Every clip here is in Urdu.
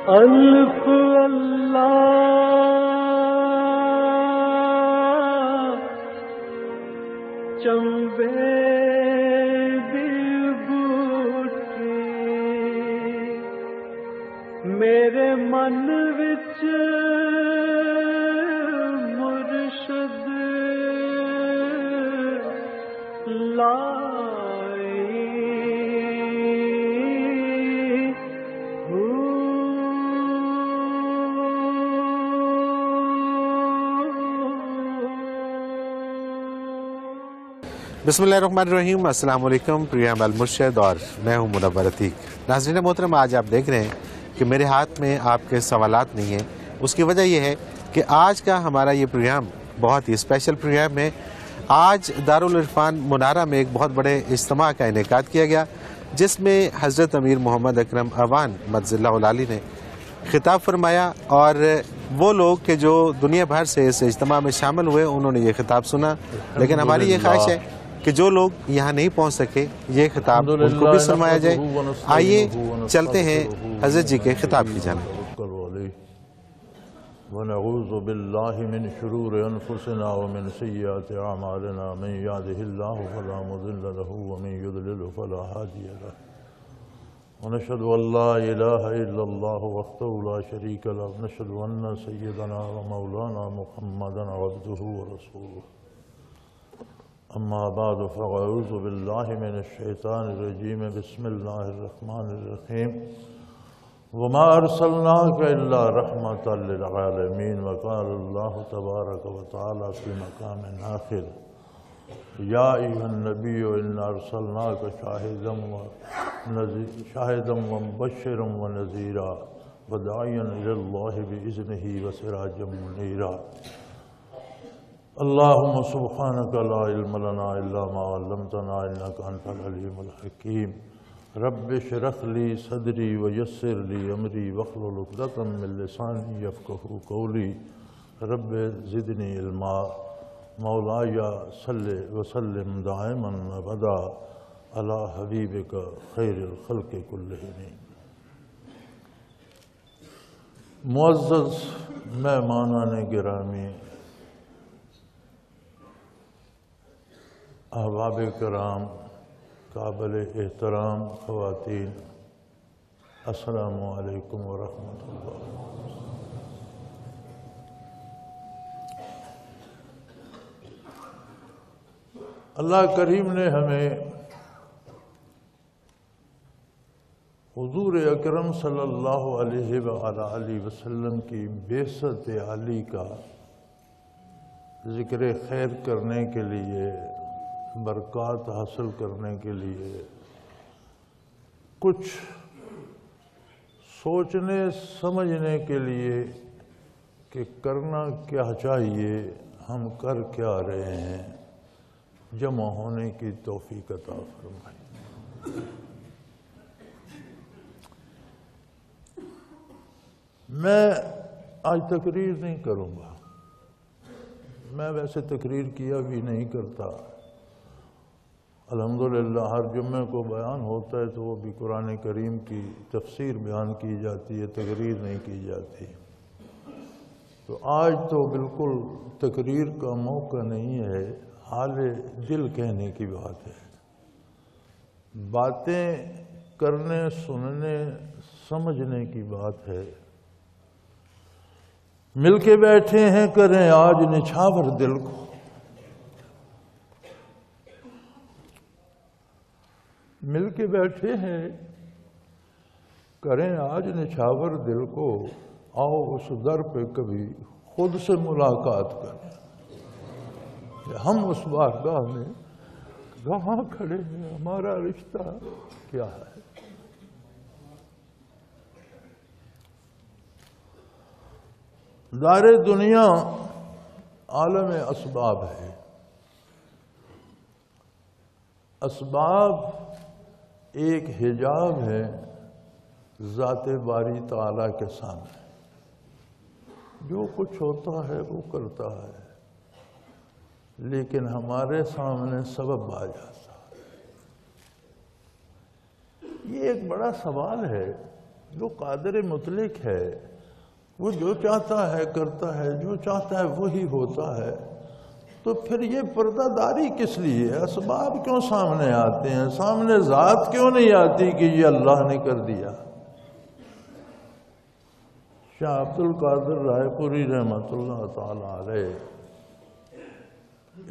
الف اللہ چمبے دی بوٹی میرے من وچ مرشد بسم اللہ الرحمن الرحیم۔ السلام علیکم، پروگرام المرشد اور میں ہوں منور عتیق۔ ناظرین محترم، آج آپ دیکھ رہے ہیں کہ میرے ہاتھ میں آپ کے سوالات نہیں ہیں۔ اس کی وجہ یہ ہے کہ آج کا ہمارا یہ پروگرام بہت ہی اسپیشل پروگرام ہے۔ آج دارالعرفان منارہ میں ایک بہت بڑے اجتماع کا انعقاد کیا گیا، جس میں حضرت امیر محمد اکرم اوان مدظ اللہ العالی نے خطاب فرمایا، اور وہ لوگ کہ جو دنیا بھر سے اس اجتماع میں شامل ہوئے انہوں نے یہ خطاب سنا، لیکن ہماری یہ خواہش ہے کہ جو لوگ یہاں نہیں پہنچ سکے یہ خطاب ان کو بھی سنوایا جائے۔ آئیے چلتے ہیں حضرت جی کے خطاب کی جانب۔ ونعوذ باللہ من شرور انفسنا ومن سیئات اعمالنا من یهده اللہ فلا مضل له ومن یضلل فلا هادی له ونشهد ان لا الہ الا اللہ وحدہ لا شریک له ونشهد ان سیدنا ومولانا محمدا عبدہ ورسولہ اما بعد فاعوذ باللہ من الشیطان الرجیم بسم اللہ الرحمن الرحیم وما ارسلناک الا رحمتا للعالمین وقال اللہ تبارک وتعالی فی مقام آخر یا ایھا النبی انا ارسلناک شاہدا ومبشرا ونذیرا وداعیا الی اللہ باذنہ وسراجا منیرا اللہم سبحانک لا علم لنا الا ما علمتنا انک انت العلیم الحکیم رب اشرح لی صدری ویسر لی امری واحلل عقدۃ من لسانی یفقہوا قولی رب زدنی علما مولاي صل وسلم دائما ابدا علی حبیبک خیر الخلق کلہم۔ معزز مہمانان گرامی، احباب کرام، قابل احترام خواتین، السلام علیکم ورحمۃ اللہ۔ اللہ کریم نے ہمیں حضور اکرم صلی اللہ علیہ وآلہ وسلم کی بعثت عالی کا ذکر خیر کرنے کے لیے، برکات حاصل کرنے کے لیے، کچھ سوچنے سمجھنے کے لیے کہ کرنا کیا چاہیے، ہم کر کیا رہے ہیں، جمع ہونے کی توفیق عطا فرمائے۔ میں آج تقریر نہیں کروں گا، میں ویسے تقریر کیا بھی نہیں کرتا۔ الحمدللہ ہر جمعے کو بیان ہوتا ہے تو وہ بھی قرآن کریم کی تفسیر بیان کی جاتی ہے، تقریر نہیں کی جاتی۔ تو آج تو بالکل تقریر کا موقع نہیں ہے، حال دل کہنے کی بات ہے، باتیں کرنے، سننے، سمجھنے کی بات ہے۔ مل کے بیٹھے ہیں، کریں آج نچھاور دل کو، مل کے بیٹھے ہیں، کریں آج نچھاور دل کو، آؤ اس در پہ کبھی خود سے ملاقات کریں۔ ہم اس بارگاہ میں کہاں کھڑے ہیں، ہمارا رشتہ کیا ہے۔ دار دنیا عالم اسباب ہے۔ اسباب ایک حجاب ہے ذات باری تعالیٰ کے سامنے، جو کچھ ہوتا ہے وہ کرتا ہے، لیکن ہمارے سامنے سبب آ جاتا ہے۔ یہ ایک بڑا سوال ہے جو قادر مطلق ہے وہ جو چاہتا ہے کرتا ہے، جو چاہتا ہے وہی ہوتا ہے، تو پھر یہ پردہ داری کس لیے؟ اسباب کیوں سامنے آتے ہیں؟ سامنے ذات کیوں نہیں آتی کہ یہ اللہ نے کر دیا؟ شاہ عبد القادر رائے پوری رحمۃ اللہ تعالی علیہ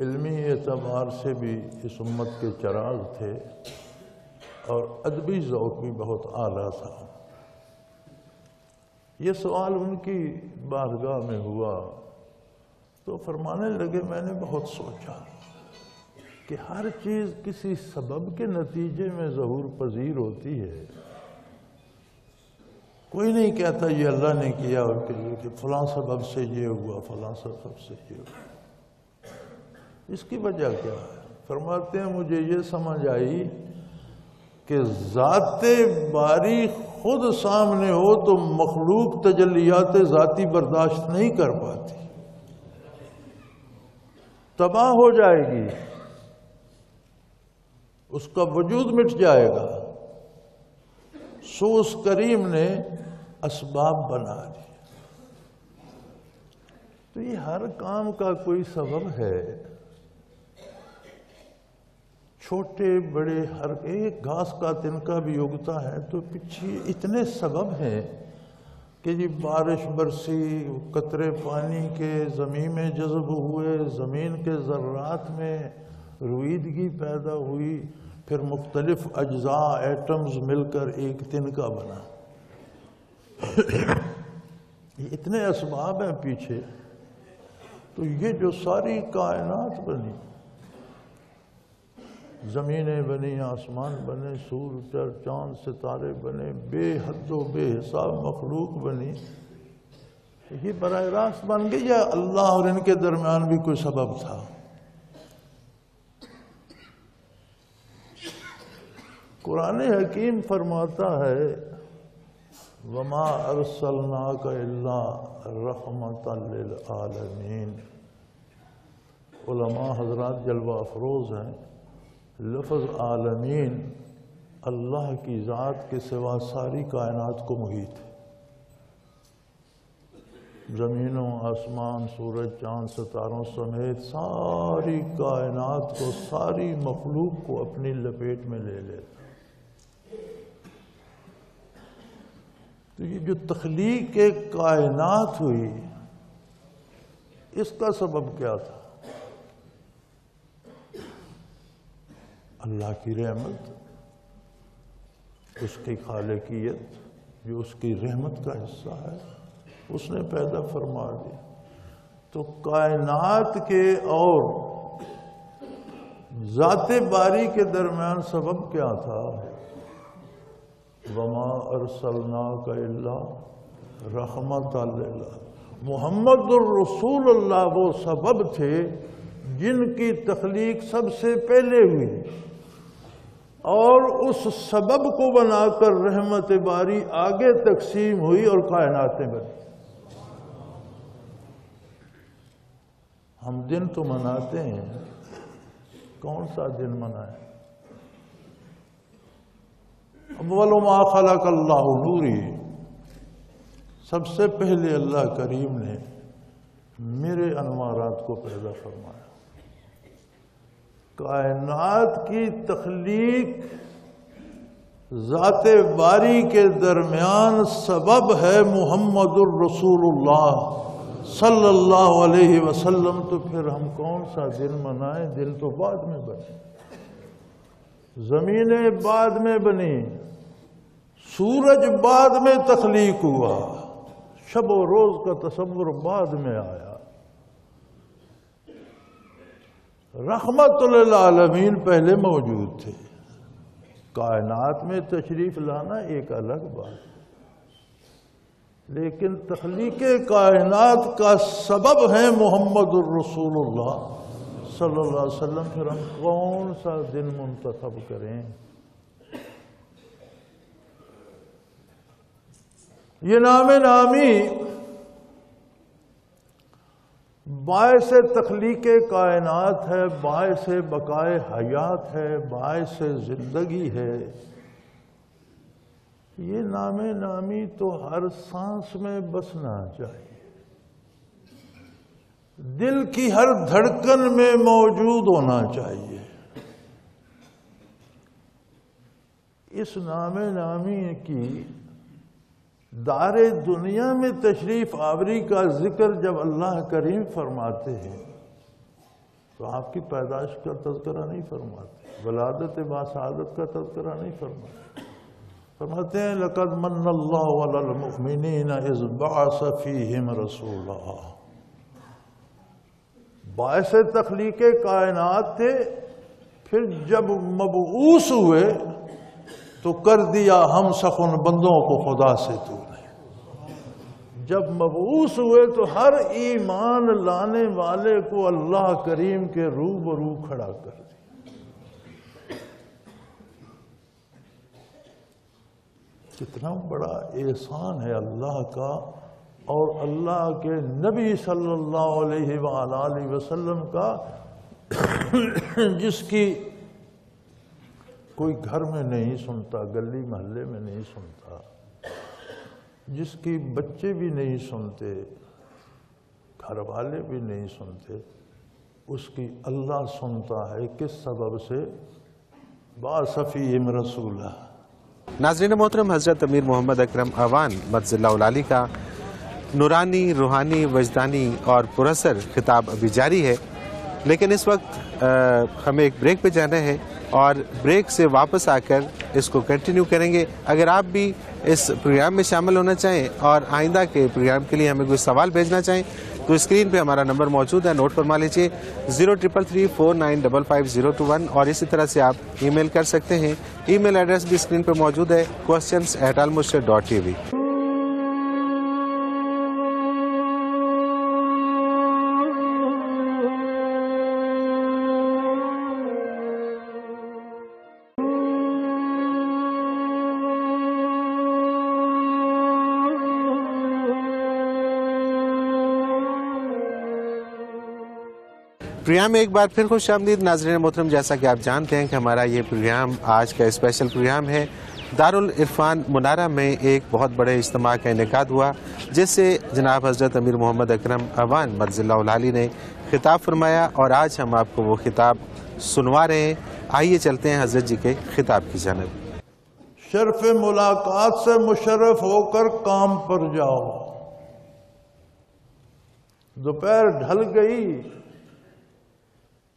علمی اعتبار سے بھی اس امت کے چراغ تھے اور ادبی ذوق بھی بہت اعلیٰ تھا۔ یہ سوال ان کی بارگاہ میں ہوا تو فرمانے لگے، میں نے بہت سوچا کہ ہر چیز کسی سبب کے نتیجے میں ظہور پذیر ہوتی ہے۔ کوئی نہیں کہتا یہ اللہ نے کیا اور کہ فلاں سبب سے یہ ہوا، فلاں سبب سے یہ ہوا۔ اس کی وجہ کیا ہے؟ فرماتے ہیں مجھے یہ سمجھ آئی کہ ذات باری خود سامنے ہو تو مخلوق تجلیات ذاتی برداشت نہیں کر پاتی، تباہ ہو جائے گی، اس کا وجود مٹ جائے گا۔ سو اس کریم نے اسباب بنا دی۔ تو یہ ہر کام کا کوئی سبب ہے، چھوٹے بڑے ہر ایک گھاس کا تنکا بھی اگتا ہے تو پیچھے اتنے سبب ہیں کہ یہ بارش برسی، قطرے پانی کے زمین میں جذب ہوئے، زمین کے ذرات میں رویدگی پیدا ہوئی، پھر مختلف اجزاء ایٹمز مل کر ایک تنکا بنا۔ یہ اتنے اسباب ہیں پیچھے، تو یہ جو ساری کائنات بنی، زمینیں بنی، آسمان بنے، سورج چاند ستارے بنے، بے حد و بے حساب مخلوق بنی، یہ براہ راست بن گئی یا اللہ اور ان کے درمیان بھی کوئی سبب تھا؟ قرآن حکیم فرماتا ہے وَمَا أَرْسَلْنَاكَ إِلَّا رَحْمَةً لِلْعَالَمِينَ۔ علماء حضرات جلوہ افروز ہیں، لفظ عالمین اللہ کی ذات کے سوا ساری کائنات کو محیط ہے۔ زمینوں، آسمان، سورج، چاند، ستاروں سمیت ساری کائنات کو، ساری مخلوق کو اپنی لپیٹ میں لے لیتا۔ تو یہ جو تخلیق کائنات ہوئی، اس کا سبب کیا تھا؟ اللہ کی رحمت، اس کی خالقیت جو اس کی رحمت کا حصہ ہے، اس نے پیدا فرما دی۔ تو کائنات کے اور ذات باری کے درمیان سبب کیا تھا؟ وَمَا أَرْسَلْنَاكَ إِلَّا رَحْمَةً لِلْعَالَمِينَ۔ محمد الرسول اللہ وہ سبب تھے جن کی تخلیق سب سے پہلے ہوئی، اور اس سبب کو بنا کر رحمت باری آگے تقسیم ہوئی اور کائناتیں بنی۔ ہم دن تو مناتے ہیں، کون سا دن منائیں؟ اول ما خلق اللہ نوری، سب سے پہلے اللہ کریم نے میرے انوارات کو پیدا فرمایا۔ کائنات کی تخلیق ذات باری کے درمیان سبب ہے محمد الرسول اللہ صلی اللہ علیہ وسلم۔ تو پھر ہم کون سا دن منائیں؟ دن تو بعد میں بنے، زمینیں بعد میں بنی، سورج بعد میں تخلیق ہوا، شب و روز کا تصور بعد میں آیا۔ رحمت للعالمین پہلے موجود تھے۔ کائنات میں تشریف لانا ایک الگ بات، لیکن تخلیق کائنات کا سبب ہے محمد الرسول اللہ صلی اللہ علیہ وسلم۔ پھر ہم کون سا دن منتخب کریں؟ یہ نام نامی باعث تخلیق کائنات ہے، باعث بقائے حیات ہے، باعث زندگی ہے۔ یہ نام نامی تو ہر سانس میں بسنا چاہیے، دل کی ہر دھڑکن میں موجود ہونا چاہیے۔ اس نام نامی کی دار دنیا میں تشریف آوری کا ذکر جب اللہ کریم فرماتے ہیں تو آپ کی پیدائش کا تذکرہ نہیں فرماتے، ولادت باسعادت کا تذکرہ نہیں فرماتے، فرماتے ہیں لَقَدْ مَنَّ اللَّهُ عَلَى الْمُؤْمِنِينَ إِذْ بَعَثَ فِيهِمْ رَسُولًا۔ باعث تخلیق کائنات تھے، پھر جب مبعوث ہوئے تو کر دیا ہم سخن بندوں کو خدا سے تو نے۔ جب مبعوث ہوئے تو ہر ایمان لانے والے کو اللہ کریم کے روبرو کھڑا کر دیا۔ کتنا بڑا احسان ہے اللہ کا، اور اللہ کے نبی صلی اللہ علیہ وآلہ وسلم کا، جس کی کوئی گھر میں نہیں سنتا، گلی محلے میں نہیں سنتا، جس کی بچے بھی نہیں سنتے، گھر والے بھی نہیں سنتے، اس کی اللہ سنتا ہے۔ کس سبب سے؟ بَعَثَ فِيهِمْ رَسُولًا۔ ناظرین محترم، حضرت امیر محمد اکرم اعوان مدظ اللہ العالی کا نورانی، روحانی، وجدانی اور پراثر خطاب ابھی جاری ہے، لیکن اس وقت ہمیں ایک بریک پہ جانا ہے اور بریک سے واپس آ کر اس کو کنٹینیو کریں گے۔ اگر آپ بھی اس پروگرام میں شامل ہونا چاہیں اور آئندہ کے پروگرام کے لیے ہمیں کوئی سوال بھیجنا چاہیں تو اسکرین پہ ہمارا نمبر موجود ہے، نوٹ فرما لیجیے 033349555021، اور اسی طرح سے آپ ای میل کر سکتے ہیں۔ ای میل ایڈریس بھی اسکرین پہ موجود ہے، questions@almurshid.tv۔ پروگرام میں ایک بار پھر خوش آمدید ناظرین محترم۔ جیسا کہ آپ جانتے ہیں کہ ہمارا یہ پروگرام آج کا اسپیشل پروگرام ہے۔ دارالعرفان منارہ میں ایک بہت بڑے اجتماع کا انعقاد ہوا، جس سے جناب حضرت امیر محمد اکرم اعوان مدظ اللہ العالی نے خطاب فرمایا، اور آج ہم آپ کو وہ خطاب سنوا رہے ہیں۔ آئیے چلتے ہیں حضرت جی کے خطاب کی جانب۔ شرف ملاقات سے مشرف ہو کر کام پر جاؤ۔ دوپہر ڈھل گئی،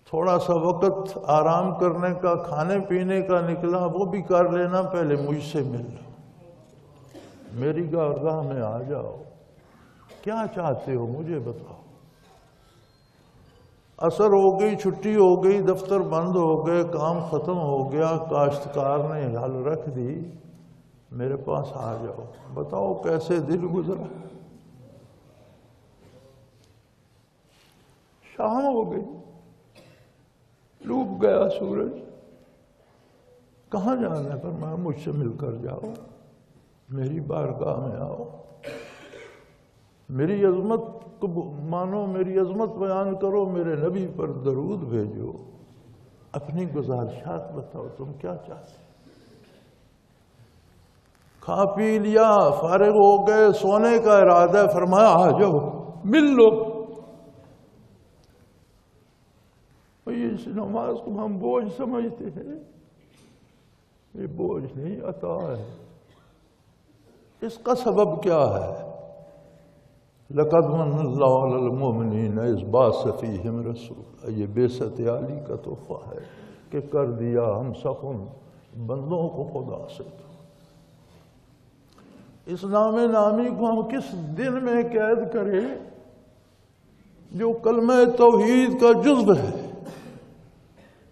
تھوڑا سا وقت آرام کرنے کا، کھانے پینے کا نکلا، وہ بھی کر لینا، پہلے مجھ سے مل لو، میری گاہ میں آ جاؤ، کیا چاہتے ہو مجھے بتاؤ۔ عصر ہو گئی، چھٹی ہو گئی، دفتر بند ہو گئے، کام ختم ہو گیا، کاشتکار نے ہل رکھ دی، میرے پاس آ جاؤ، بتاؤ کیسے دل گزرا۔ شام ہو گئی، ڈوب گیا سورج، کہاں جانا ہے؟ فرمایا مجھ سے مل کر جاؤ، میری بارگاہ میں آؤ، میری عظمت کو مانو، میری عظمت بیان کرو، میرے نبی پر درود بھیجو، اپنی گزارشات بتاؤ، تم کیا چاہتے؟ کھا پی لیا، فارغ ہو گئے، سونے کا ارادہ، فرمایا آ جاؤ مل لو۔ اس نماز کو ہم بوجھ سمجھتے ہیں، یہ بوجھ نہیں، عطا ہے۔ اس کا سبب کیا ہے؟ لَقَدْ مَنَّ اللَّهُ عَلَى الْمُؤْمِنِينَ إِذْ بَعَثَ فِيهِمْ رَسُولًا۔ یہ بعثت عالی کا تحفہ ہے کہ کر دیا ہم سخن بندوں کو خدا سے۔ اس نام نامی کو ہم کس دن میں قید کریں جو کلمہ توحید کا جزو ہے،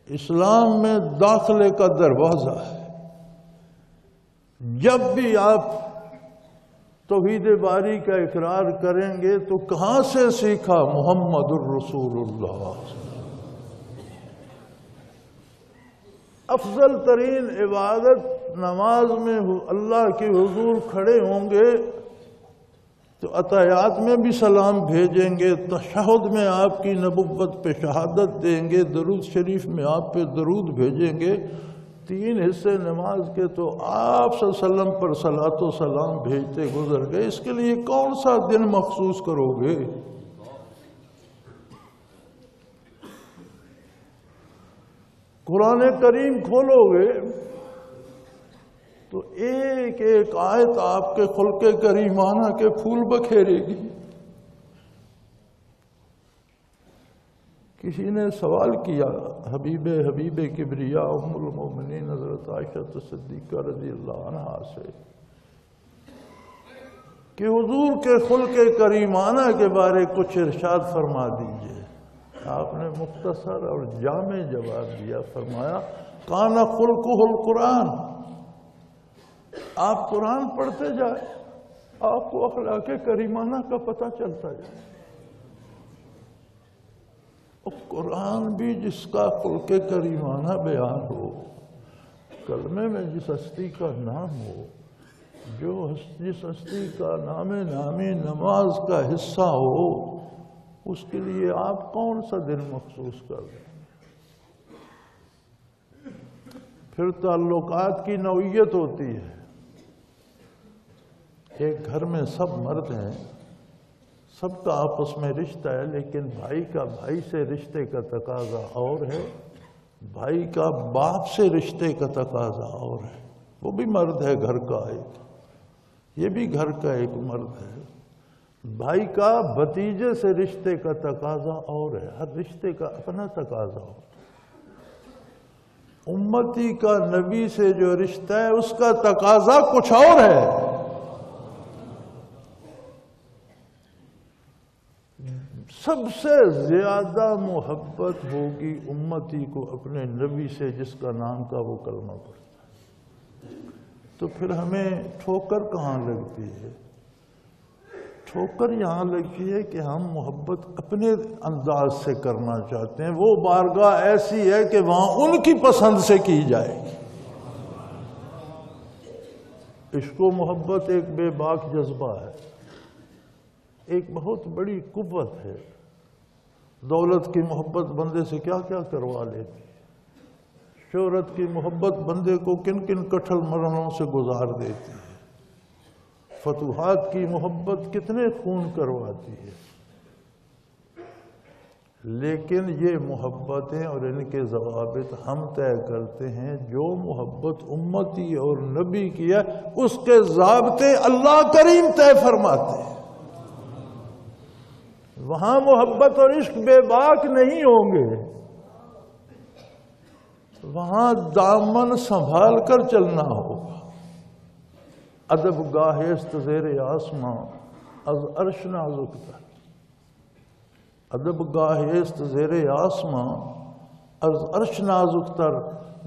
اسلام میں داخلے کا دروازہ ہے۔ جب بھی آپ توحید باری کا اقرار کریں گے تو کہاں سے سیکھا؟ محمد الرسول اللہ۔ افضل ترین عبادت نماز میں اللہ کے حضور کھڑے ہوں گے تو عطیات میں بھی سلام بھیجیں گے، تشہد میں آپ کی نبوت پہ شہادت دیں گے، درود شریف میں آپ پہ درود بھیجیں گے، 3 حصے نماز کے تو آپ صلی اللہ علیہ وسلم پر صلاۃ و سلام بھیجتے گزر گئے، اس کے لیے کون سا دن مخصوص کرو گے؟ قرآن کریم کھولو گے تو ایک ایک آیت آپ کے خلق کریمانہ کے پھول بکھیرے گی۔ کسی نے سوال کیا حبیب کبریا ام المومنین حضرت عائشہ صدیقہ رضی اللہ عنہا سے کہ حضور کے خلق کریمانہ کے بارے کچھ ارشاد فرما دیجئے۔ آپ نے مختصر اور جامع جواب دیا، فرمایا کان خلقہ القرآن، آپ قرآن پڑھتے جائیں آپ کو اخلاق کریمانہ کا پتہ چلتا جائے۔ قرآن بھی جس کا خلق کریمانہ بیان ہو، کلمے میں جس ہستی کا نام ہو، جس ہستی کا نامی نماز کا حصہ ہو، اس کے لیے آپ کون سا دن مخصوص کر دیں؟ پھر تعلقات کی نوعیت ہوتی ہے۔ ایک گھر میں سب مرد ہیں، سب کا آپس میں رشتہ ہے، لیکن بھائی کا بھائی سے رشتے کا تقاضا اور ہے، بھائی کا باپ سے رشتے کا تقاضا اور ہے۔ وہ بھی مرد ہے گھر کا ایک، یہ بھی گھر کا ایک مرد ہے۔ بھائی کا بھتیجے سے رشتے کا تقاضا اور ہے، ہر رشتے کا اپنا تقاضا ہو۔ امتی کا نبی سے جو رشتہ ہے اس کا تقاضا کچھ اور ہے۔ سب سے زیادہ محبت ہوگی امتی کو اپنے نبی سے جس کا نام کا وہ کلمہ پڑھتا ہے۔ تو پھر ہمیں ٹھوکر کہاں لگتی ہے؟ ٹھوکر یہاں لگتی ہے کہ ہم محبت اپنے انداز سے کرنا چاہتے ہیں، وہ بارگاہ ایسی ہے کہ وہاں ان کی پسند سے کی جائے گی۔ عشق و محبت ایک بے باک جذبہ ہے، ایک بہت بڑی قوت ہے۔ دولت کی محبت بندے سے کیا کیا کروا لیتی ہے، شہرت کی محبت بندے کو کن کن کٹھل مرنوں سے گزار دیتی ہے، فتوحات کی محبت کتنے خون کرواتی ہے۔ لیکن یہ محبتیں اور ان کے ضوابط ہم طے کرتے ہیں۔ جو محبت امتی اور نبی کی ہے اس کے ضابطے اللہ کریم طے فرماتے ہیں۔ وہاں محبت اور عشق بے باک نہیں ہوں گے، وہاں دامن سنبھال کر چلنا ہوگا۔ ادب گاہست زیر آسماں از عرش نازک تر، ادب گاہست زیر آسماں از عرش نازک تر،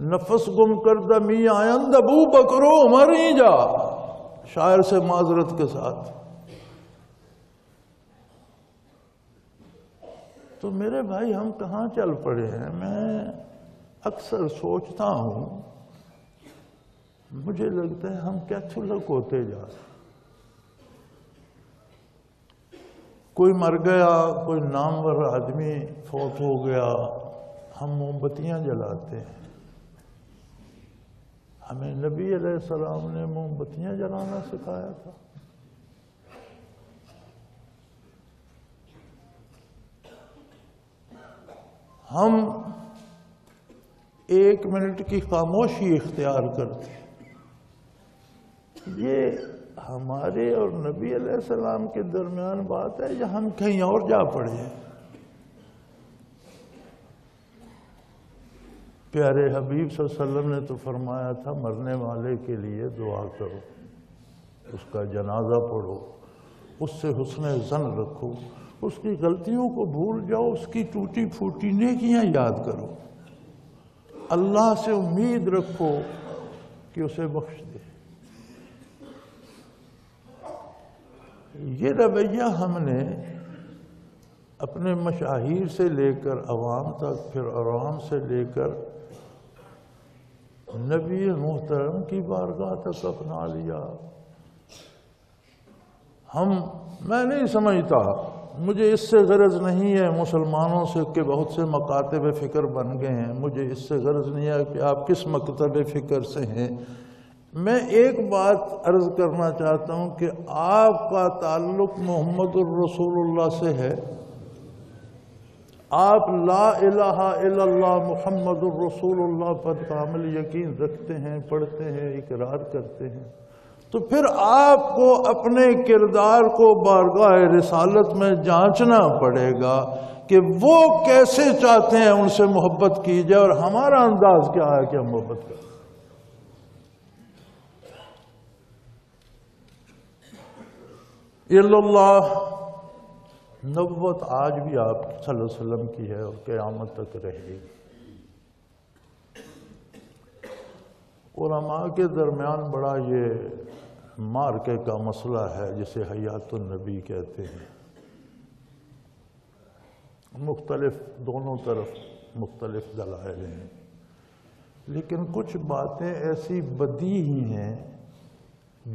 نفس گم کردہ می آیند ابو بکر و عمر ہی جا۔ شاعر سے معذرت کے ساتھ۔ تو میرے بھائی ہم کہاں چل پڑے ہیں؟ میں اکثر سوچتا ہوں، مجھے لگتا ہے ہم کیتھولک ہوتے جا رہے ہیں۔ کوئی مر گیا، کوئی نامور آدمی فوت ہو گیا، ہم موم بتیاں جلاتے ہیں۔ ہمیں نبی علیہ السلام نے موم بتیاں جلانا سکھایا تھا۔ ہم 1 منٹ کی خاموشی اختیار کرتے ہیں۔ یہ ہمارے اور نبی علیہ السلام کے درمیان بات ہے یا ہم کہیں اور جا پڑے ہیں؟ پیارے حبیب صلی اللہ علیہ وسلم نے تو فرمایا تھا مرنے والے کے لیے دعا کرو، اس کا جنازہ پڑھو، اس سے حسن ظن رکھو، اس کی غلطیوں کو بھول جاؤ، اس کی ٹوٹی پھوٹی نیکیاں یاد کرو، اللہ سے امید رکھو کہ اسے بخش دے۔ یہ رویہ ہم نے اپنے مشاہیر سے لے کر عوام تک، پھر عوام سے لے کر نبی محترم کی بارگاہ تک اپنا لیا۔ میں نہیں سمجھتا مجھے اس سے غرض نہیں ہے مسلمانوں سے کہ بہت سے مکاتب فکر بن گئے ہیں، مجھے اس سے غرض نہیں ہے کہ آپ کس مکتب فکر سے ہیں۔ میں ایک بات عرض کرنا چاہتا ہوں کہ آپ کا تعلق محمد الرسول اللہ سے ہے، آپ لا الہ الا اللہ محمد الرسول اللہ پر کامل یقین رکھتے ہیں، پڑھتے ہیں، اقرار کرتے ہیں، تو پھر آپ کو اپنے کردار کو بارگاہ رسالت میں جانچنا پڑے گا کہ وہ کیسے چاہتے ہیں ان سے محبت کی جائے، اور ہمارا انداز کیا ہے کہ ہم محبت کریں۔ اللہ نبوت آج بھی آپ صلی اللہ علیہ وسلم کی ہے اور قیامت تک رہے گی۔ علماء کے درمیان بڑا یہ مارکے کا مسئلہ ہے جسے حیات النبی کہتے ہیں، مختلف دونوں طرف مختلف دلائل ہیں، لیکن کچھ باتیں ایسی بدیہی ہیں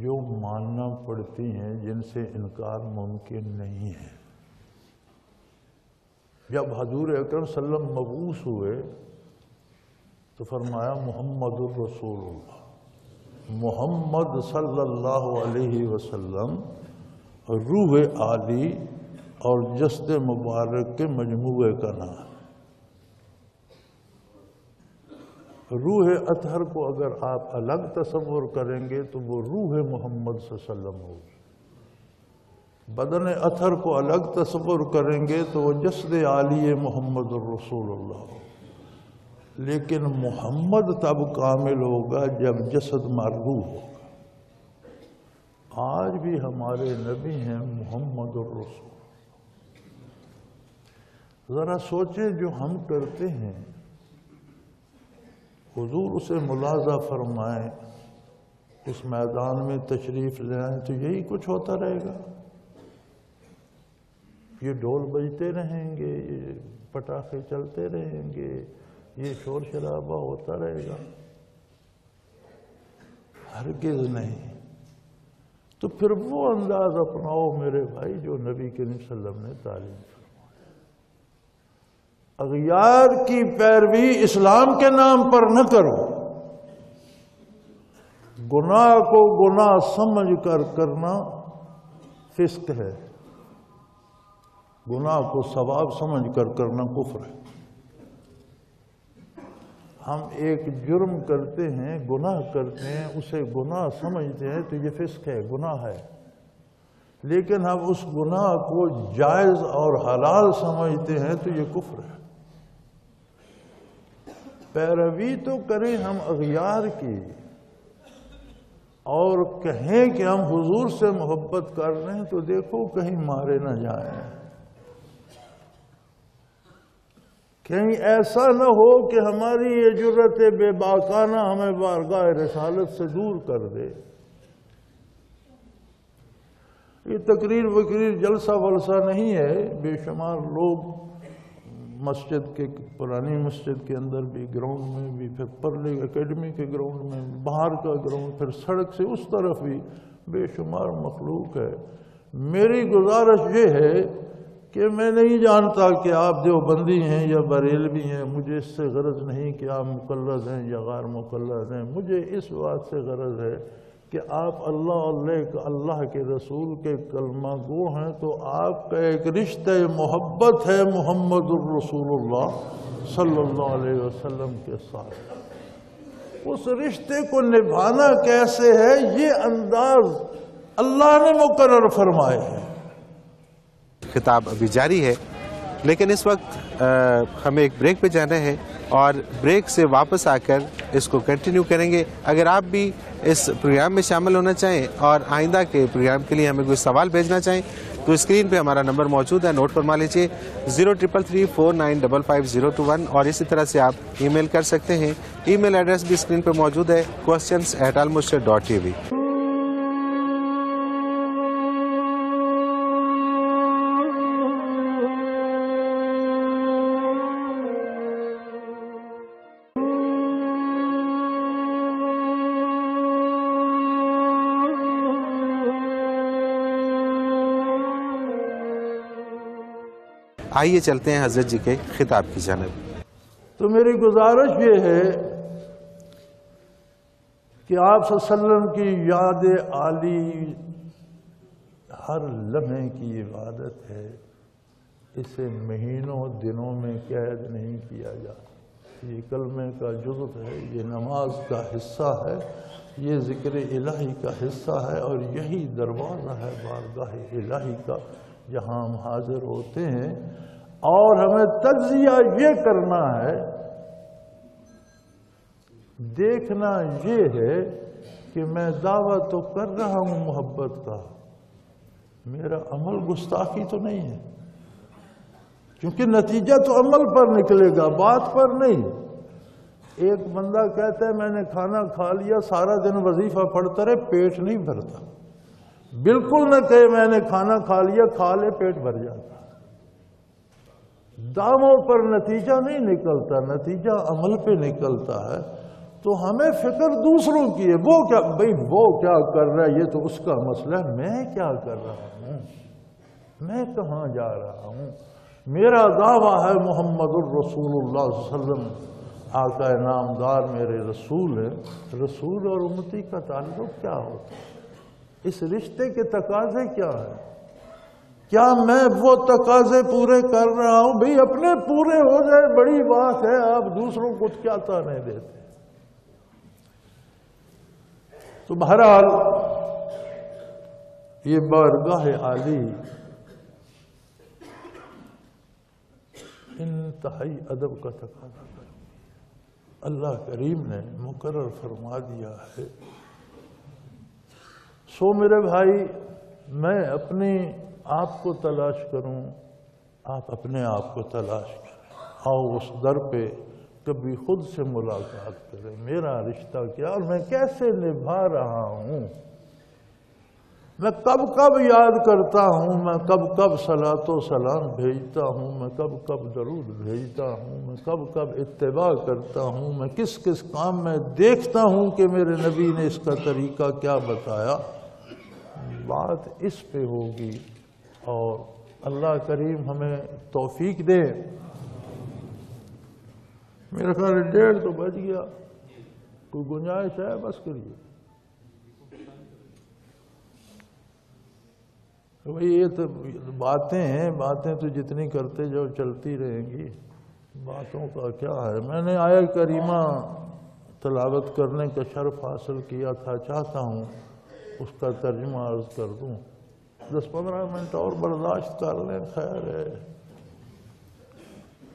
جو ماننا پڑتی ہیں، جن سے انکار ممکن نہیں ہے۔ جب حضور اکرم صلی اللہ علیہ وسلم مبعوث ہوئے تو فرمایا محمد الرسول اللہ، محمد صلی اللہ علیہ وسلم روح عالی اور جسد مبارک کے مجموعے کا نام۔ روح اطہر کو اگر آپ الگ تصور کریں گے تو وہ روح محمد صلی اللہ علیہ وسلم ہوگی، بدن اطہر کو الگ تصور کریں گے تو وہ جسد عالی محمد الرسول اللہ ہوگی۔ لیکن محمد تب کامل ہوگا جب جسد مرروح ہوگا۔ آج بھی ہمارے نبی ہیں محمد الرسول۔ ذرا سوچیں جو ہم کرتے ہیں، حضور اسے ملاحظہ فرمائیں، اس میدان میں تشریف لے آئیں تو یہی کچھ ہوتا رہے گا؟ یہ ڈھول بجتے رہیں گے، یہ پٹاخے چلتے رہیں گے، یہ شور شرابہ ہوتا رہے گا؟ ہرگز نہیں۔ تو پھر وہ انداز اپناؤ میرے بھائی جو نبی کریم صلی اللہ علیہ وسلم نے تعلیم فرمایا۔ اغیار کی پیروی اسلام کے نام پر نہ کرو، گناہ کو گناہ سمجھ کر کرنا فسق ہے، گناہ کو ثواب سمجھ کر کرنا کفر ہے۔ ہم ایک جرم کرتے ہیں، گناہ کرتے ہیں، اسے گناہ سمجھتے ہیں تو یہ فسق ہے، گناہ ہے، لیکن ہم اس گناہ کو جائز اور حلال سمجھتے ہیں تو یہ کفر ہے۔ پیروی تو کریں ہم اغیار کی، اور کہیں کہ ہم حضور سے محبت کر رہے ہیں تو دیکھو کہیں مارے نہ جائیں، کہیں ایسا نہ ہو کہ ہماری یہ جرت بے باکانہ ہمیں بارگاہ رسالت سے دور کر دے۔ یہ تقریر وقریر جلسہ ولسہ نہیں ہے، بے شمار لوگ مسجد کے، پرانی مسجد کے اندر بھی، گراؤنڈ میں بھی، پھر پرلے اکیڈمی کے گراؤنڈ میں، باہر کا گراؤنڈ، پھر سڑک سے اس طرف بھی بے شمار مخلوق ہے۔ میری گزارش یہ ہے کہ میں نہیں جانتا کہ آپ دیوبندی ہیں یا بریلوی ہیں، مجھے اس سے غرض نہیں کہ آپ مقلد ہیں یا غیر مقلد ہیں، مجھے اس بات سے غرض ہے کہ آپ اللہ کے رسول کے کلمہ گو ہیں، تو آپ کا ایک رشتہ محبت ہے محمد الرسول اللہ صلی اللہ علیہ وسلم کے ساتھ۔ اس رشتے کو نبھانا کیسے ہے، یہ انداز اللہ نے مقرر فرمائے ہیں۔ خطاب ابھی جاری ہے، لیکن اس وقت ہمیں ایک بریک پہ جانا ہے اور بریک سے واپس آ کر اس کو کنٹینیو کریں گے۔ اگر آپ بھی اس پروگرام میں شامل ہونا چاہیں اور آئندہ کے پروگرام کے لیے ہمیں کوئی سوال بھیجنا چاہیں تو اسکرین پہ ہمارا نمبر موجود ہے، نوٹ فرما لیجیے 0333495521، اور اسی طرح سے آپ ای میل کر سکتے ہیں۔ ای میل ایڈریس بھی اسکرین پہ موجود ہے، questions@almurshid.tv۔ آئیے چلتے ہیں حضرت جی کے خطاب کی جانب۔ تو میری گزارش یہ ہے کہ آپ صلی اللہ علیہ وسلم کی یاد عالی ہر لمحے کی عبادت ہے، اسے مہینوں دنوں میں قید نہیں کیا جاتا۔ یہ کلمے کا جزو ہے، یہ نماز کا حصہ ہے، یہ ذکر الہی کا حصہ ہے، اور یہی دروازہ ہے بارگاہ الہی کا جہاں ہم حاضر ہوتے ہیں۔ اور ہمیں تجزیہ یہ کرنا ہے، دیکھنا یہ ہے کہ میں دعویٰ تو کر رہا ہوں محبت کا، میرا عمل گستاخی تو نہیں ہے، کیونکہ نتیجہ تو عمل پر نکلے گا، بات پر نہیں۔ ایک بندہ کہتا ہے میں نے کھانا کھا لیا، سارا دن وظیفہ پڑھتا رہے، پیٹ نہیں بھرتا۔ بالکل نہ کہے میں نے کھانا کھا لیا، کھا لے پیٹ بھر جاتا۔ دعووں پر نتیجہ نہیں نکلتا، نتیجہ عمل پہ نکلتا ہے۔ تو ہمیں فکر دوسروں کی ہے، وہ کیا بھئی وہ کیا کر رہا ہے، یہ تو اس کا مسئلہ ہے، میں کیا کر رہا ہوں، میں کہاں جا رہا ہوں۔ میرا دعویٰ ہے محمد الرسول اللہ صلی اللہ علیہ وسلم، آقا نامدار میرے رسول ہیں۔ رسول اور امتی کا تعلق کیا ہوتا ہے؟ اس رشتے کے تقاضے کیا ہیں؟ کیا میں وہ تقاضے پورے کر رہا ہوں؟ بھئی اپنے پورے ہو جائے بڑی بات ہے، آپ دوسروں کو کیا تانے دیتے؟ تو بہرحال یہ بارگاہ عالی انتہائی ادب کا تقاضا ہے۔ اللہ کریم نے مقرر فرما دیا ہے۔ سو میرے بھائی، میں اپنے آپ کو تلاش کروں، آپ اپنے آپ کو تلاش کریں، آؤ اس در پہ کبھی خود سے ملاقات کریں، میرا رشتہ کیا اور میں کیسے نبھا رہا ہوں، میں کب کب یاد کرتا ہوں، میں کب کب صلاۃ و سلام بھیجتا ہوں، میں کب کب درود بھیجتا ہوں، میں کب کب اتباع کرتا ہوں، میں کس کس کام میں دیکھتا ہوں کہ میرے نبی نے اس کا طریقہ کیا بتایا۔ بات اس پہ ہوگی، اور اللہ کریم ہمیں توفیق دے۔ میرا خیال ہے 1:30 تو بج گیا، کوئی گنجائش ہے بس کریے۔ بھئی یہ تو باتیں ہیں، باتیں تو جتنی کرتے جو چلتی رہیں گی، باتوں کا کیا ہے۔ میں نے آیت کریمہ تلاوت کرنے کا شرف حاصل کیا تھا، چاہتا ہوں اس کا ترجمہ عرض کر دوں۔ 10-15 منٹ اور برداشت کر لیں، خیر ہے۔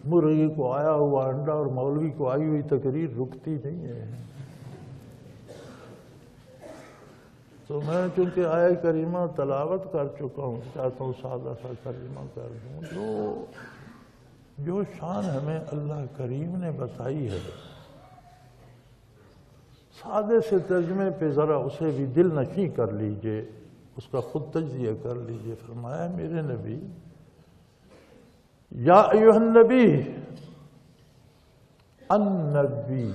مرغی کو آیا ہوا انڈا اور مولوی کو آئی ہوئی تقریر رکتی نہیں ہے۔ تو میں چونکہ آیت کریمہ تلاوت کر چکا ہوں، چاہتا ہوں سادہ سا ترجمہ کر دوں۔ جو شان ہمیں اللہ کریم نے بتائی ہے، سادے سے ترجمے پہ ذرا اسے بھی دل نشیں کر لیجئے، اس کا خود تجزیہ کر لیجئے۔ فرمایا میرے نبی، یا ایھا النبی، النبی،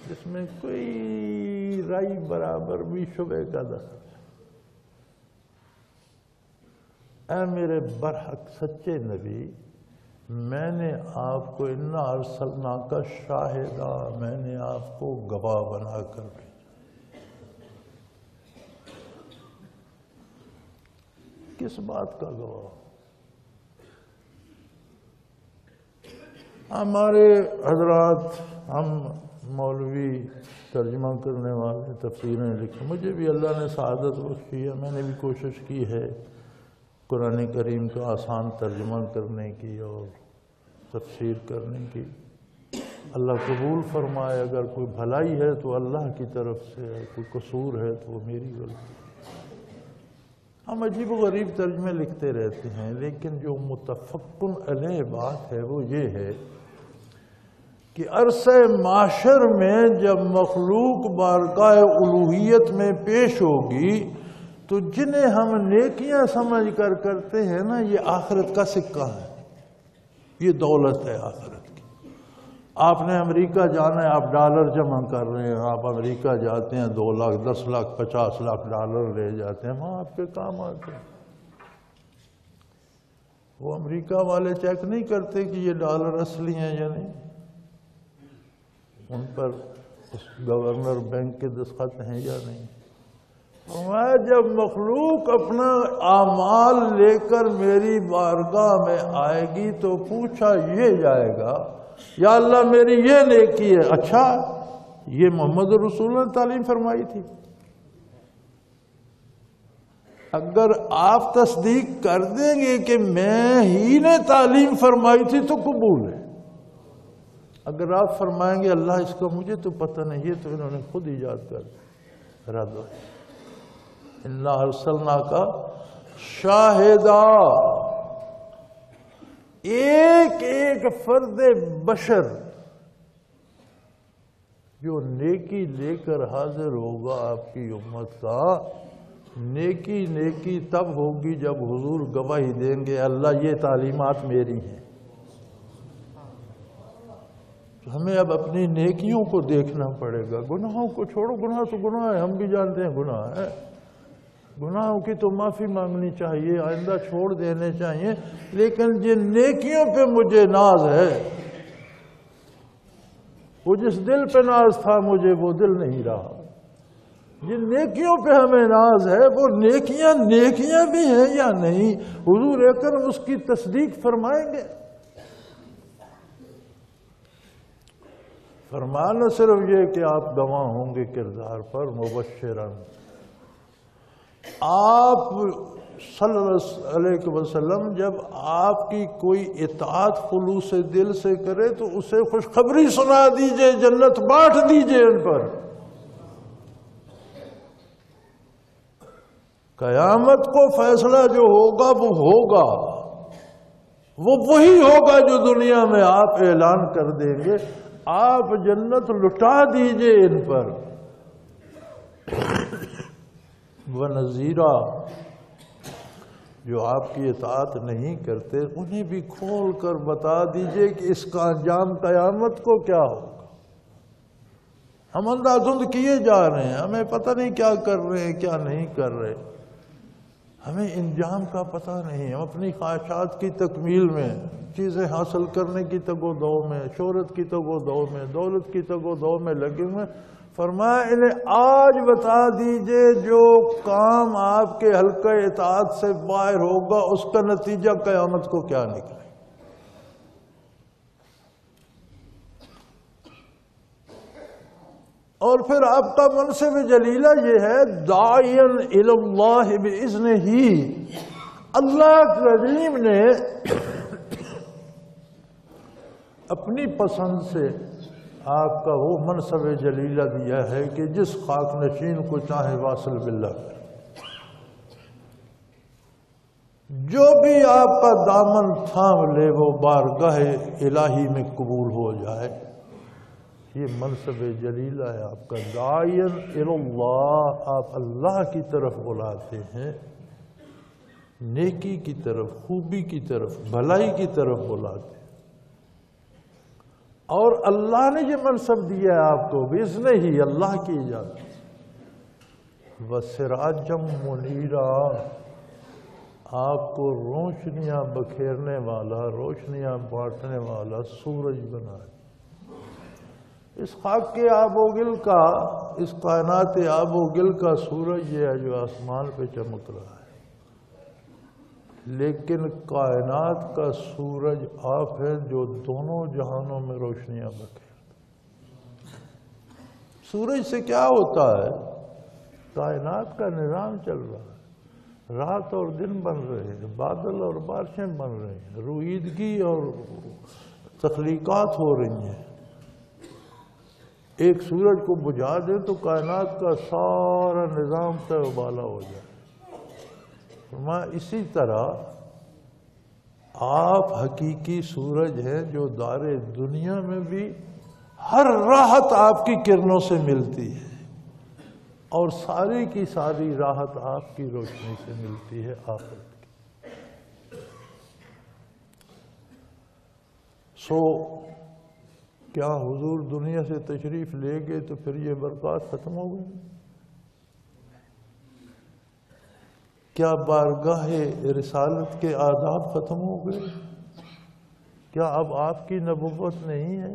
جس میں کوئی رائی برابر بھی شبہ کا دخل ہے۔ اے میرے برحق سچے نبی، میں نے آپ کو انا ارسلناک شاہدا، میں نے آپ کو گواہ بنا کر بھیجا۔ کس بات کا گواہ؟ ہمارے حضرات، ہم مولوی ترجمہ کرنے والے تفسیریں لکھیں، مجھے بھی اللہ نے سعادت بخشی ہے، میں نے بھی کوشش کی ہے قرآن کریم کا آسان ترجمہ کرنے کی اور تفسیر کرنے کی۔ اللہ قبول فرمائے، اگر کوئی بھلائی ہے تو اللہ کی طرف سے ہے، کوئی قصور ہے تو وہ میری غلطی۔ ہم عجیب و غریب ترجمے لکھتے رہتے ہیں، لیکن جو متفقن علیہ بات ہے وہ یہ ہے کہ عرصہ معاشر میں جب مخلوق بارگاہ الوہیت میں پیش ہوگی تو جنہیں ہم نیکیاں سمجھ کر کرتے ہیں نا، یہ آخرت کا سکہ ہے، یہ دولت ہے آخرت کی۔ آپ نے امریکہ جانا ہے، آپ ڈالر جمع کر رہے ہیں، آپ امریکہ جاتے ہیں، 2 لاکھ 10 لاکھ 50 لاکھ ڈالر لے جاتے ہیں، وہاں آپ کے کام آتے ہیں۔ وہ امریکہ والے چیک نہیں کرتے کہ یہ ڈالر اصلی ہیں یا نہیں، ان پر اس گورنر بینک کے دستخط ہیں یا نہیں۔ میں جب مخلوق اپنا اعمال لے کر میری بارگاہ میں آئے گی تو پوچھا یہ جائے گا، یا اللہ میری یہ نیکی ہے، اچھا یہ محمد رسول اللہ نے تعلیم فرمائی تھی، اگر آپ تصدیق کر دیں گے کہ میں ہی نے تعلیم فرمائی تھی تو قبول ہے، اگر آپ فرمائیں گے اللہ اس کا مجھے تو پتہ نہیں، یہ تو انہوں نے خود ایجاد کر رد ہو۔ اِنَّا أَرْسَلْنَاكَ شَاہِدًا، ایک ایک فرد بشر جو نیکی لے کر حاضر ہوگا آپ کی امت کا، نیکی نیکی تب ہوگی جب حضور گواہی دیں گے اللہ یہ تعلیمات میری ہیں۔ تو ہمیں اب اپنی نیکیوں کو دیکھنا پڑے گا، گناہوں کو چھوڑو، گناہ تو گناہ ہے، ہم بھی جانتے ہیں گناہ ہے، گناہوں کی تو معافی مانگنی چاہیے، آئندہ چھوڑ دینے چاہیے، لیکن جن نیکیوں پہ مجھے ناز ہے، وہ جس دل پہ ناز تھا مجھے وہ دل نہیں رہا، جن نیکیوں پہ ہمیں ناز ہے وہ نیکیاں نیکیاں بھی ہیں یا نہیں، حضور اکرم اس کی تصدیق فرمائیں گے۔ فرمانا صرف یہ کہ آپ گواہ ہوں گے کردار پر، مبشرن، آپ صلی اللہ علیہ وسلم جب آپ کی کوئی اطاعت خلوص دل سے کرے تو اسے خوشخبری سنا دیجئے، جنت بانٹ دیجئے ان پر۔ قیامت کو فیصلہ جو ہوگا وہ ہوگا، وہ وہی ہوگا جو دنیا میں آپ اعلان کر دیں گے، آپ جنت لٹا دیجئے ان پر۔ وَنَذِيرًا، جو آپ کی اطاعت نہیں کرتے انہیں بھی کھول کر بتا دیجئے کہ اس کا انجام قیامت کو کیا ہوگا۔ ہم اندھا دھند کیے جا رہے ہیں، ہمیں پتہ نہیں کیا کر رہے ہیں کیا نہیں کر رہے، ہمیں انجام کا پتہ نہیں، ہم اپنی خواہشات کی تکمیل میں، چیزیں حاصل کرنے کی تگ و دو میں، شہرت کی تگ و دو میں، دولت کی تگ و دو میں لگے ہوئے۔ فرمایا انہیں آج بتا دیجئے جو کام آپ کے حلقہ اطاعت سے باہر ہوگا اس کا نتیجہ قیامت کو کیا نکلے۔ اور پھر آپ کا منصب جلیلہ یہ ہے داعین الی اللہ باذنہ، اللہ کریم نے اپنی پسند سے آپ کا وہ منصب جلیلہ دیا ہے کہ جس خاک نشین کو چاہے واصل باللہ کرے، جو بھی آپ کا دامن تھام لے وہ بارگاہ الہی میں قبول ہو جائے۔ یہ منصب جلیلہ ہے آپ کا، داعین الی اللہ، آپ اللہ کی طرف بلاتے ہیں، نیکی کی طرف، خوبی کی طرف، بھلائی کی طرف بلاتے ہیں، اور اللہ نے یہ منصب دیا ہے آپ کو باذنہ ہی، اللہ کی اجازت۔ وَسِرَاجًا مُنِيرًا، آپ کو روشنیاں بکھیرنے والا، روشنیاں بانٹنے والا سورج بنائے۔ اس خاک کے آب و گل کا، اس کائنات آب و گل کا سورج یہ ہے جو آسمان پہ چمک رہا ہے، لیکن کائنات کا سورج آپ ہے جو دونوں جہانوں میں روشنیاں بکھیرتا۔ سورج سے کیا ہوتا ہے؟ کائنات کا نظام چل رہا ہے، رات اور دن بن رہے ہیں، بادل اور بارشیں بن رہے ہیں، رویدگی اور تخلیقات ہو رہی ہیں۔ ایک سورج کو بجھا دیں تو کائنات کا سارا نظام سے ابالا ہو جائے۔ اسی طرح آپ حقیقی سورج ہیں جو دار دنیا میں بھی ہر راحت آپ کی کرنوں سے ملتی ہے، اور ساری کی ساری راحت آپ کی روشنی سے ملتی ہے آخرت کی۔ کیا حضور دنیا سے تشریف لے گئے تو پھر یہ برکات ختم ہو گئی؟ کیا بارگاہ رسالت کے آداب ختم ہو گئے؟ کیا اب آپ کی نبوت نہیں ہے؟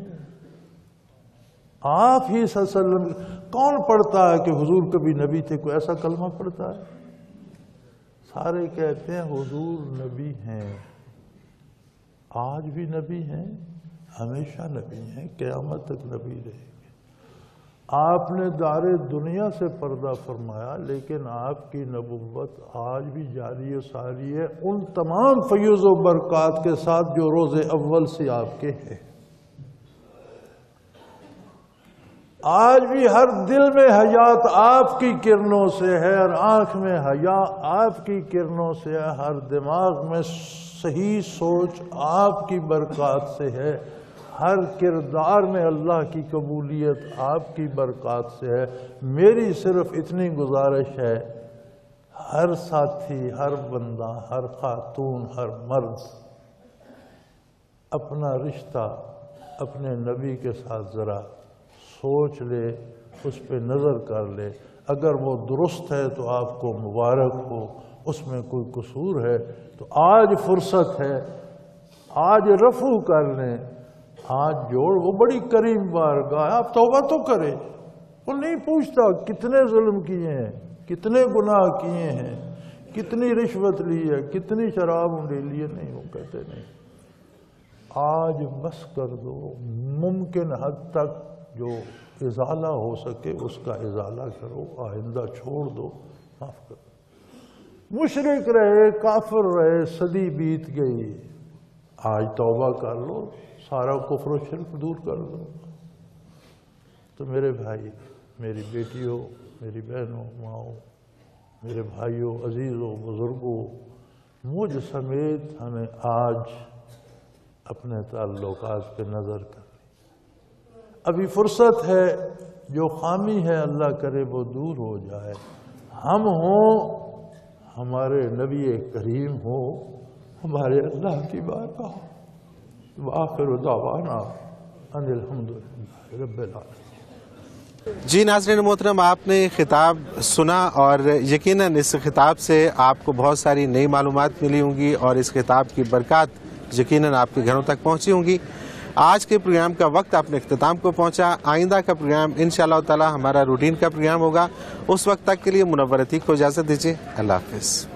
آپ ہی صلی اللہ علیہ وسلم کون پڑھتا ہے کہ حضور کبھی نبی تھے؟ کوئی ایسا کلمہ پڑھتا ہے؟ سارے کہتے ہیں حضور نبی ہیں، آج بھی نبی ہیں، ہمیشہ نبی ہیں، قیامت تک نبی رہے گے۔ آپ نے دار دنیا سے پردہ فرمایا، لیکن آپ کی نبوت آج بھی جاری و ساری ہے، ان تمام فیض و برکات کے ساتھ جو روز اول سے آپ کے ہیں۔ آج بھی ہر دل میں حیات آپ کی کرنوں سے ہے، ہر آنکھ میں حیا آپ کی کرنوں سے ہے، ہر دماغ میں صحیح سوچ آپ کی برکات سے ہے، ہر کردار میں اللہ کی قبولیت آپ کی برکات سے ہے۔ میری صرف اتنی گزارش ہے، ہر ساتھی، ہر بندہ، ہر خاتون، ہر مرد اپنا رشتہ اپنے نبی کے ساتھ ذرا سوچ لے، اس پہ نظر کر لے۔ اگر وہ درست ہے تو آپ کو مبارک ہو، اس میں کوئی قصور ہے تو آج فرصت ہے، آج رفع کر لیں، آج جوڑ۔ وہ بڑی کریم بارگاہ، آپ توبہ تو کرے۔ وہ نہیں پوچھتا کتنے ظلم کیے ہیں، کتنے گناہ کیے ہیں، کتنی رشوت لی ہے، کتنی شراب لی ہے، نہیں، وہ کہتے نہیں۔ آج بس کر دو، ممکن حد تک جو ازالہ ہو سکے اس کا ازالہ کرو، آئندہ چھوڑ دو، معاف کرو۔ مشرک رہے، کافر رہے، صدی بیت گئی، آج توبہ کر لو، سارا کفر و شرک دور کر دو۔ تو میرے بھائی، میری بیٹیوں، میری بہنوں، ماؤں، میرے بھائیوں، عزیزوں، بزرگوں، مجھ سمیت ہمیں آج اپنے تعلقات پہ نظر کریں۔ ابھی فرصت ہے، جو خامی ہے اللہ کرے وہ دور ہو جائے، ہم ہوں، ہمارے نبی کریم ہو، ہمارے اللہ کی بارگاہ ہو۔ وآخر دعوانا ان الحمدللہ رب العالمین۔ جی ناظرین محترم، آپ نے خطاب سنا اور یقیناً اس خطاب سے آپ کو بہت ساری نئی معلومات ملی ہوں گی اور اس خطاب کی برکات یقیناً آپ کے گھروں تک پہنچی ہوں گی۔ آج کے پروگرام کا وقت اپنے اختتام کو پہنچا۔ آئندہ کا پروگرام انشاءاللہ تعالی ہمارا روٹین کا پروگرام ہوگا۔ اس وقت تک کے لیے منور عتیق کو اجازت دیجیے۔ اللہ حافظ۔